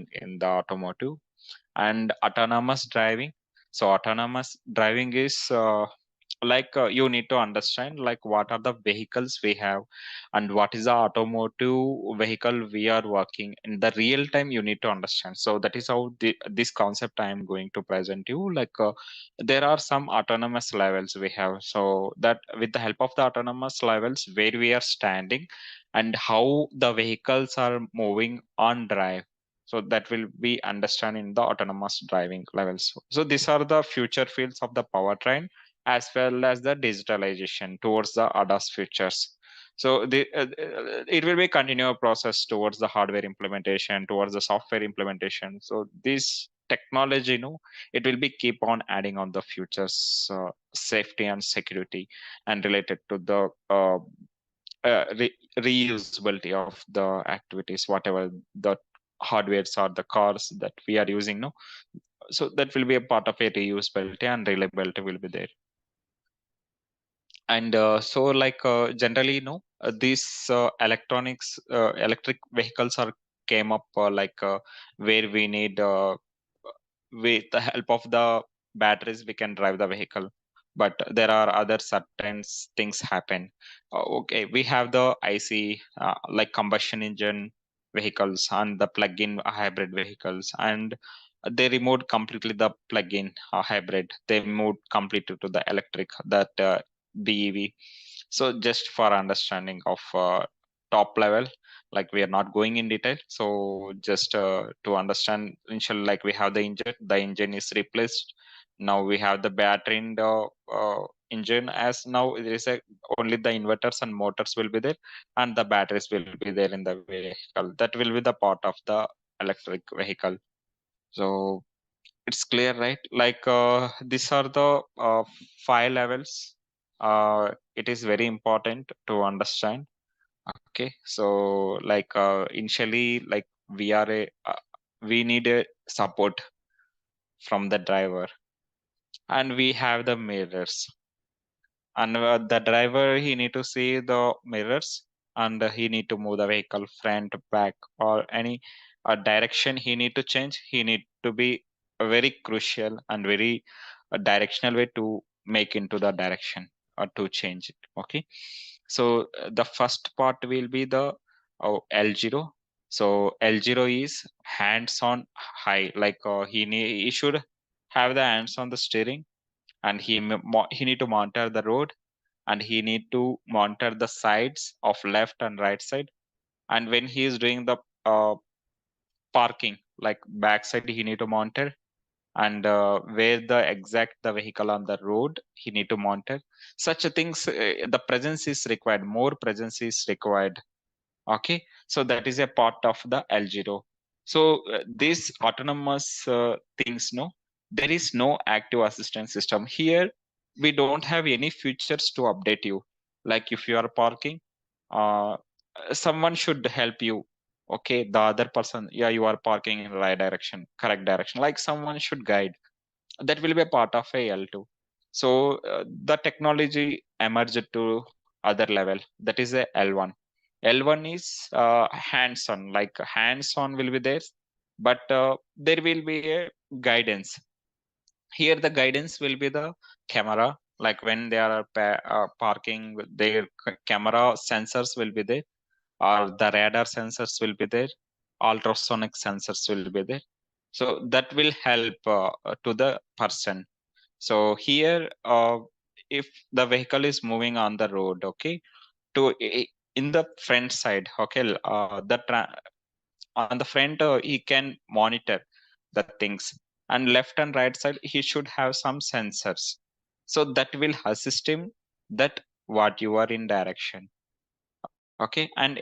working in the automotive. And autonomous driving. So autonomous driving is you need to understand like what are the vehicles we have and what is the automotive vehicle we are working in the real time. You need to understand. So that is how this concept I am going to present you. There are some autonomous levels we have, so that with the help of the autonomous levels where we are standing and how the vehicles are moving on drive, so that will be understand in the autonomous driving levels. So these are the future fields of the powertrain as well as the digitalization towards the ADAS futures. So it will be continuous process towards the hardware implementation, towards the software implementation. So this technology, it will be keep on adding on the futures, safety and security, and related to the reusability of the activities, whatever the hardwares or the cars that we are using. No, so that will be a part of a reusability and reliability will be there. And generally, these electric vehicles are came up where we need with the help of the batteries we can drive the vehicle, but there are other certain things happen. Okay, we have the IC like combustion engine vehicles and the plug-in hybrid vehicles, and they removed completely the plug-in hybrid. They moved completely to the electric, that BEV. So just for understanding of top level, like we are not going in detail, so just to understand initially, like we have the engine is replaced. Now we have the battery in the engine, as now there is a only the inverters and motors will be there, and the batteries will be there in the vehicle. That will be the part of the electric vehicle. So it's clear, right? These are the 5 levels. It is very important to understand. Okay, so initially, like we need a support from the driver, and we have the mirrors. And the driver, he need to see the mirrors, and he need to move the vehicle front, back, or any direction he need to change. He need to be a very crucial and very directional way to make into the direction or to change it. Okay, so the first part will be the L0. So L0 is hands on high, he should have the hands on the steering, and he need to monitor the road, and he need to monitor the sides of left and right side. And when he is doing the parking, like backside, he need to monitor, and where the exact the vehicle on the road, he need to monitor. Such a things, the presence is required, more presence is required. Okay, so that is a part of the L0. So these autonomous things, no, there is no active assistance system here. We don't have any features to update you. Like if you are parking, uh, someone should help you. Okay, the other person, yeah, you are parking in the right direction, correct direction, like someone should guide. That will be a part of a L2. So the technology emerged to other level, that is a L1. L1 is hands-on, like hands-on will be there, but there will be a guidance. Here the guidance will be the camera, like when they are parking, their camera sensors will be there, or the radar sensors will be there, ultrasonic sensors will be there. So that will help to the person. So here, if the vehicle is moving on the road, okay, in the front side, okay, on the front, he can monitor the things, and left and right side, he should have some sensors. So that will assist him that what you are in direction. Okay, and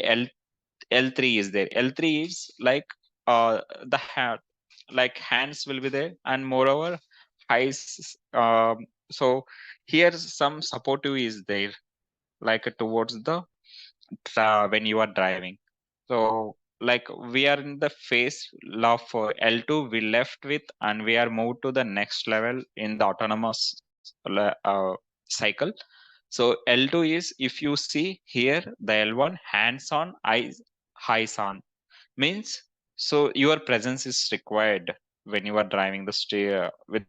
L3 is there. L3 is like the hand, like hands will be there, and moreover, eyes. So here some supportive is there, like towards the when you are driving. So like we are in the phase of L2, we left with, and we are moved to the next level in the autonomous cycle. So L2 is, if you see here, the L1 hands on, eyes on, means So your presence is required when you are driving the steer with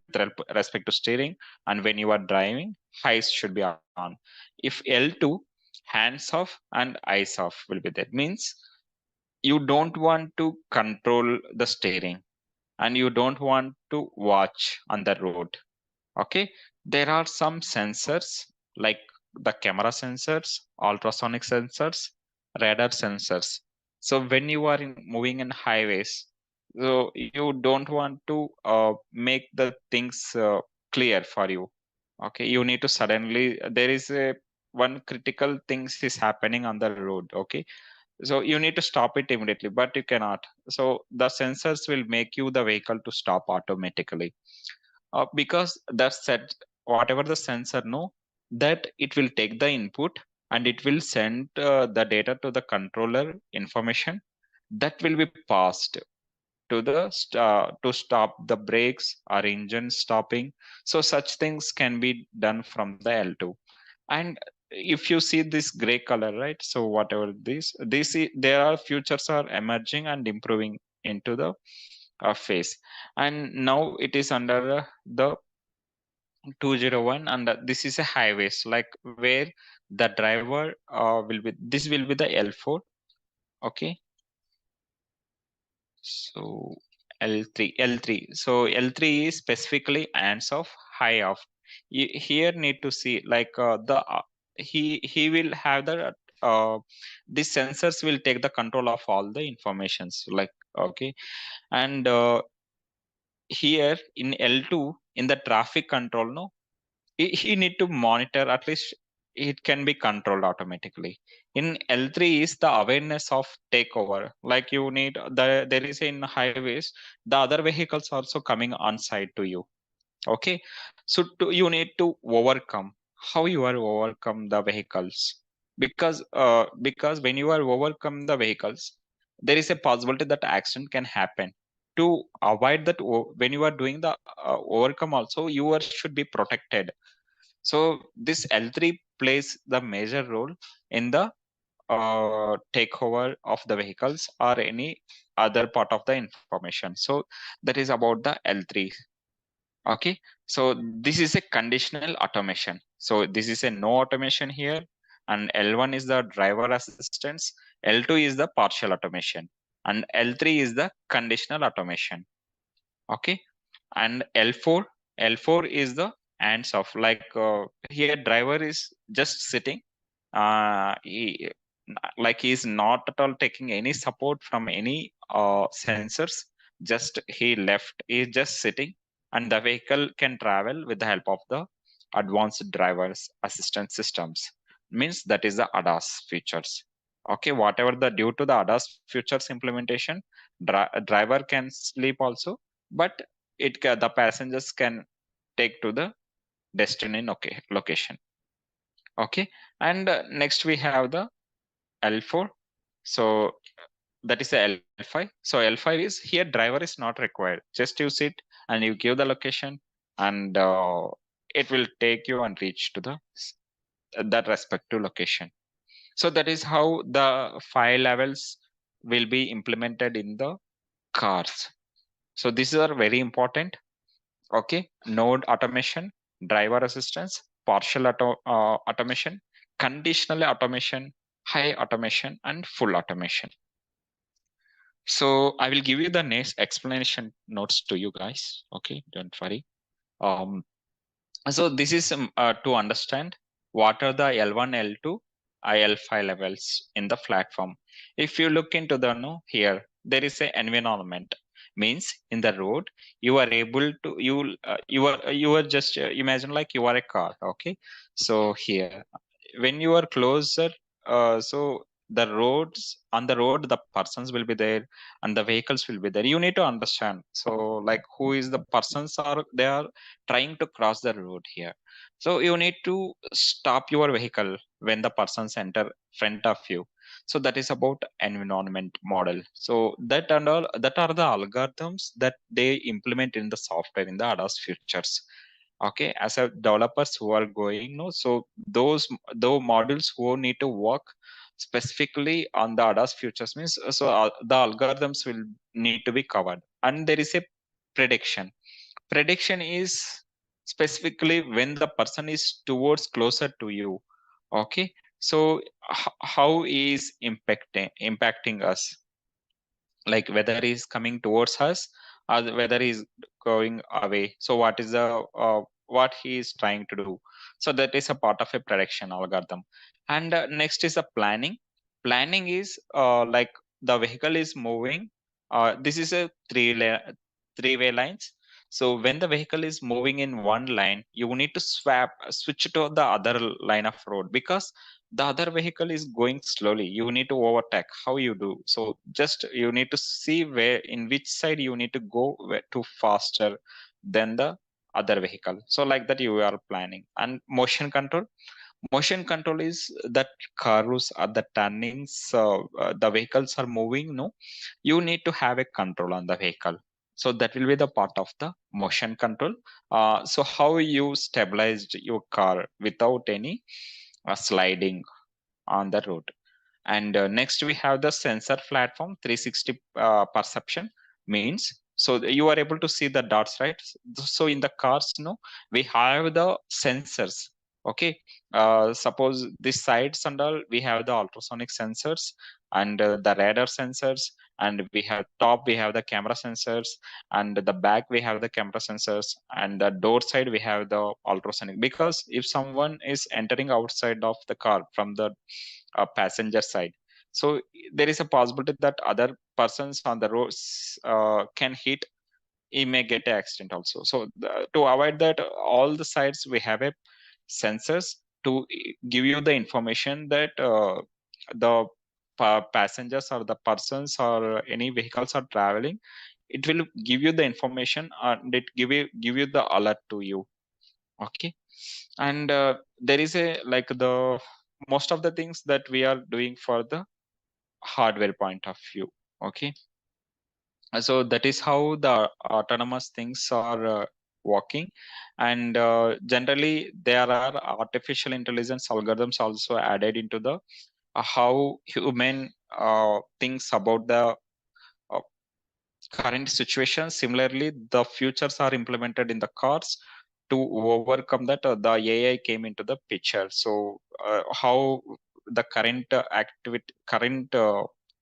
respect to steering, and when you are driving, eyes should be on. If L2, hands off and eyes off will be there. Means you don't want to control the steering and you don't want to watch on the road. Okay, there are some sensors like the camera sensors, ultrasonic sensors, radar sensors. So when you are moving in highways, so you don't want to make the things clear for you. Okay, you need to suddenly, there is a one critical things is happening on the road. Okay, so you need to stop it immediately, but you cannot. So the sensors will make you the vehicle to stop automatically, because that's set, whatever the sensor know, that it will take the input and it will send the data to the controller information that will be passed to the to stop the brakes or engine stopping. So such things can be done from the L2. And if you see this gray color, right, so whatever there are futures are emerging and improving into the phase. And now it is under the 201, and this is a highways like where the driver will be, this will be the L4. Okay, so L3, so L3 is specifically hands off, high off. You here need to see like the he will have the these sensors will take the control of all the informations, like, okay. And here in L2, in the traffic control, no, he need to monitor, at least it can be controlled automatically. In L3 is the awareness of takeover, like you need there is in highways, the other vehicles also coming on side to you. Okay, so you need to overcome, how you are overcome the vehicles, because when you are overcome the vehicles, there is a possibility that accident can happen. To avoid that, when you are doing the overcome also, you are should be protected. So this L3 plays the major role in the takeover of the vehicles or any other part of the information. So that is about the L3. Okay, so this is a conditional automation. So this is a no automation here, and L1 is the driver assistance, L2 is the partial automation, and L3 is the conditional automation. Okay, and L4 is the hands off, like here driver is just sitting, he, like he's not at all taking any support from any sensors, just he left, he's just sitting, and the vehicle can travel with the help of the advanced drivers assistance systems. Means that is the ADAS features. Okay, whatever the due to the ADAS features implementation, driver can sleep also, but the passengers can take to the destination, okay, location. Okay, and next we have the L4. So that is the L5. So L5 is here driver is not required, just you sit and you give the location, and it will take you and reach to the that respective location. So that is how the 5 levels will be implemented in the cars. So these are very important. Okay, node automation, driver assistance, partial automation, conditional automation, high automation, and full automation. So I will give you the next explanation notes to you guys. Okay, don't worry. Um, so this is to understand what are the L1, L2, IL5 levels in the platform. If you look into the no here, there is a environment. Means in the road, you are able to you are just imagine like you are a car. Okay, so here when you are closer, so the roads on the road, the persons will be there and the vehicles will be there. You need to understand. So like who is the persons are they are trying to cross the road here. So you need to stop your vehicle when the persons enter front of you. So that is about environment model. So that and all that are the algorithms that they implement in the software in the ADAS features. Okay, as a developers who are going, no, so those modules who need to work specifically on the ADAS futures means, the algorithms will need to be covered, and there is a prediction. Prediction is specifically when the person is towards closer to you. Okay, so how is impacting us, like whether he's coming towards us or whether he's going away. So what is the what he is trying to do. So that is a part of a prediction algorithm. And next is the planning. Planning is like the vehicle is moving. This is a three-way lines. So when the vehicle is moving in one line, you need to switch to the other line of road, because the other vehicle is going slowly, you need to overtake. How you do? So just you need to see where, in which side you need to go, to faster than the other vehicle. So like that you are planning. And motion control. Motion control is that cars are the turnings, the vehicles are moving, no, you need to have a control on the vehicle. So that will be the part of the motion control. So how you stabilized your car without any sliding on the road. And next we have the sensor platform. 360 perception means, so you are able to see the dots, right? So in the cars, no, we have the sensors. Okay, suppose this sides and all, we have the ultrasonic sensors and the radar sensors, and we have top, we have the camera sensors, and the back we have the camera sensors, and the door side we have the ultrasonic. Because if someone is entering outside of the car from the passenger side, so there is a possibility that other persons on the roads can hit, he may get an accident also. So to avoid that, all the sides we have a sensors to give you the information that the passengers or the persons or any vehicles are traveling. It will give you the information, and it give you the alert to you. Okay. And there is a, like, the most of the things that we are doing for the hardware point of view. Okay. So that is how the autonomous things are working. And generally there are artificial intelligence algorithms also added into the how human thinks about the uh, current situation. Similarly, the futures are implemented in the cars. To overcome that, the AI came into the picture. So how the current current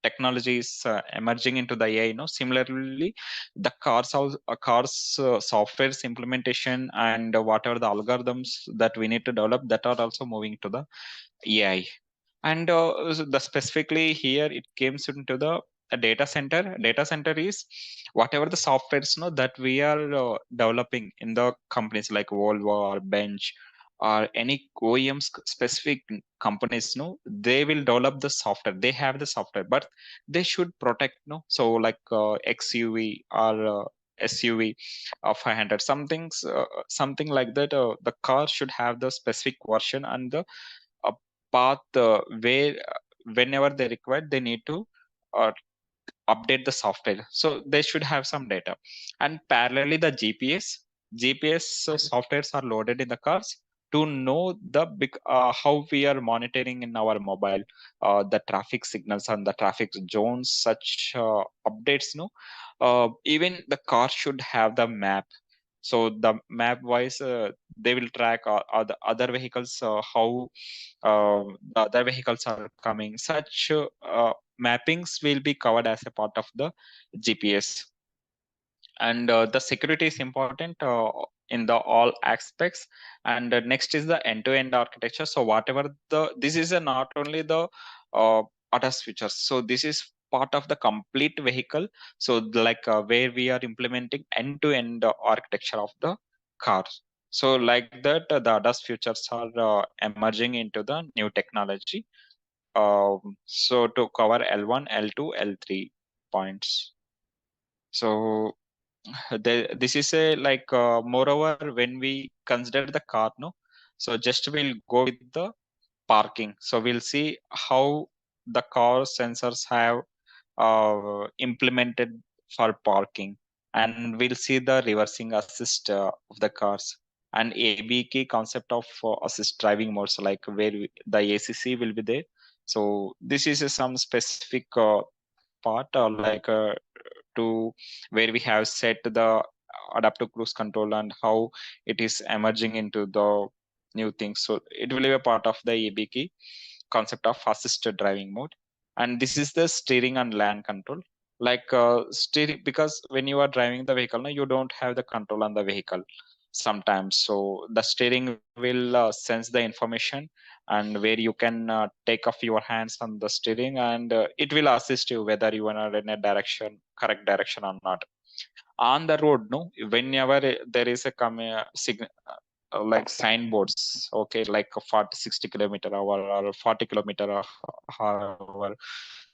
technology is emerging into the AI, similarly the cars software's implementation, and whatever the algorithms that we need to develop, that are also moving to the AI. And so the specifically here it comes into the a data center. Data center is whatever the softwares that we are developing in the companies like Volvo or Bench or any OEMs, specific companies, they will develop the software. They have the software, but they should protect, so like XUV or SUV 500 something like that. The car should have the specific version and the a path where whenever they require, they need to uh, update the software. So they should have some data. And parallelly, the GPS softwares are loaded in the cars to know the big how we are monitoring in our mobile, the traffic signals and the traffic zones, such updates. No, even the car should have the map. So the map wise, they will track the other vehicles, how the other vehicles are coming. Such mappings will be covered as a part of the GPS. And the security is important in the all aspects. And next is the end-to-end architecture. So whatever this is not only the ADAS features. So this is part of the complete vehicle. So like where we are implementing end-to-end architecture of the cars. So like that, the ADAS features are emerging into the new technology. So to cover L1, L2, L3 points. So this is a, like, moreover when we consider the car, so just we'll go with the parking. So we'll see how the car sensors have implemented for parking, and we'll see the reversing assist of the cars, and AB key concept of assist driving modes, like where the ACC will be there. So this is some specific part, to where we have set the adaptive cruise control and how it is emerging into the new things. So it will be a part of the ABK concept of assisted driving mode, and this is the steering and land control. Steering, because when you are driving the vehicle, no, you don't have the control on the vehicle sometimes. So the steering will sense the information, and where you can take off your hands on the steering, and it will assist you whether you are in a correct direction or not on the road. No, whenever there is a like signboards, okay, like a 40 60 km/h or 40 km/h,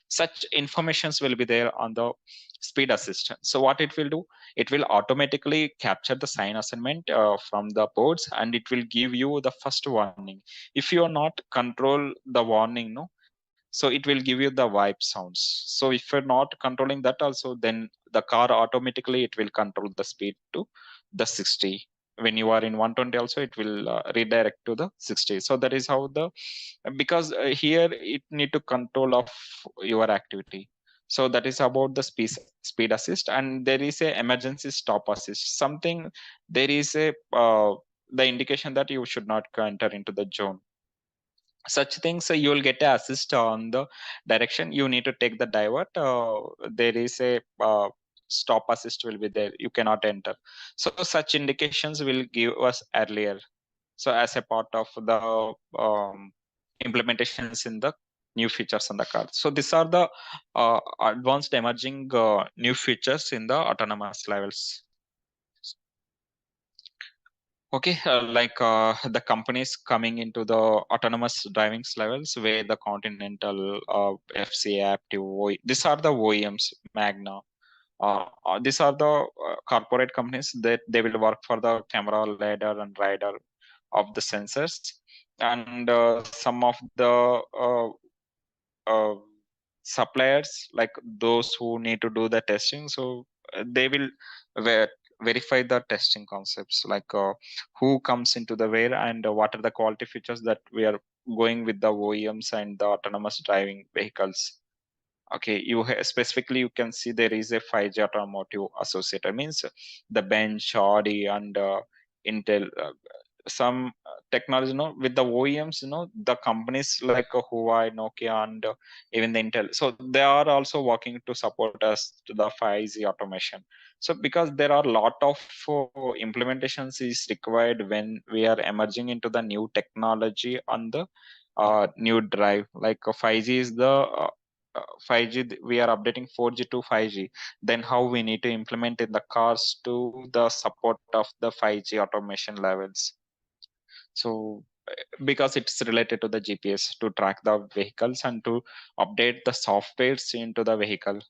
such informations will be there on the speed assist. So what it will do, it will automatically capture the sign assignment from the boards, and it will give you the first warning. If you are not control the warning, no, so it will give you the vibe sounds. So if you're not controlling that also, then the car automatically it will control the speed to the 60. When you are in 120 also, it will redirect to the 60. So that is how the, because here it need to control of your activity. So that is about the speed assist. And there is a emergency stop assist, something. There is a the indication that you should not enter into the zone. Such things, you will get a assist on the direction you need to take the divert. There is a stop assist will be there, you cannot enter. So such indications will give us earlier, so as a part of the implementations in the new features on the car. So these are the advanced emerging new features in the autonomous levels. Okay, the companies coming into the autonomous driving levels, where the Continental, FCA, Aptiv, these are the OEMs, Magna. These are the corporate companies that they will work for the camera, lidar, and radar of the sensors, and some of the uh, suppliers, like those who need to do the testing. So they will ver- verify the testing concepts, who comes into the where, and what are the quality features that we are going with the OEMs and the autonomous driving vehicles. Okay, specifically you can see there is a 5G automotive associated, means the bench, Audi, and Intel, some technology, with the OEMs, the companies like Huawei, Nokia, and even the Intel. So they are also working to support us to the 5G automation. So because there are a lot of implementations is required when we are emerging into the new technology on the new drive, 5G is the 5G, we are updating 4G to 5G. Then how we need to implement in the cars to the support of the 5G automation levels. So because it's related to the GPS to track the vehicles and to update the softwares into the vehicle.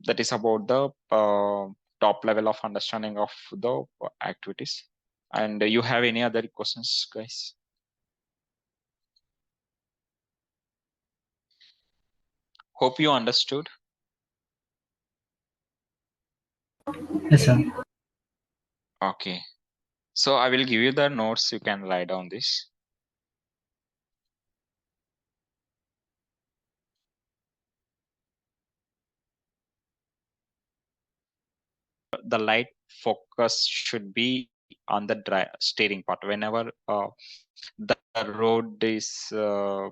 That is about the top level of understanding of the activities. And you have any other questions, guys? Hope you understood. Yes, sir. Okay. So I will give you the notes. You can write down this. The light focus should be on the steering part. Whenever the road is uh,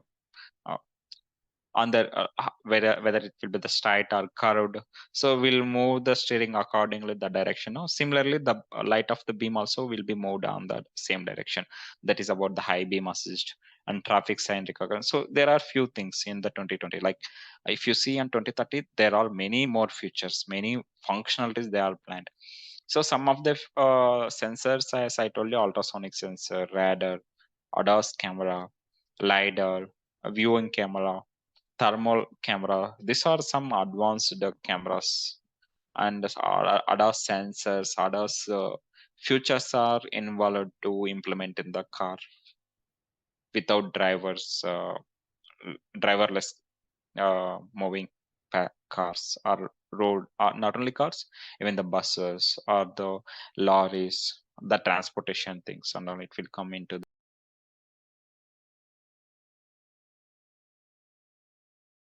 on the whether it will be the straight or curved, so we'll move the steering accordingly the direction. No? Similarly, the light of the beam also will be moved on the same direction. That is about the high beam assist and traffic sign recognition. So there are few things in the 2020. Like if you see on 2030, there are many more features, many functionalities they are planned. So some of the sensors, as I told you, ultrasonic sensor, radar, ADAS camera, lidar, a viewing camera, thermal camera. These are some advanced cameras, and ADAS sensors, ADAS features are involved to implement in the car without driverless moving cars or road. Not only cars, even the buses or the lorries, the transportation things, and all it will come into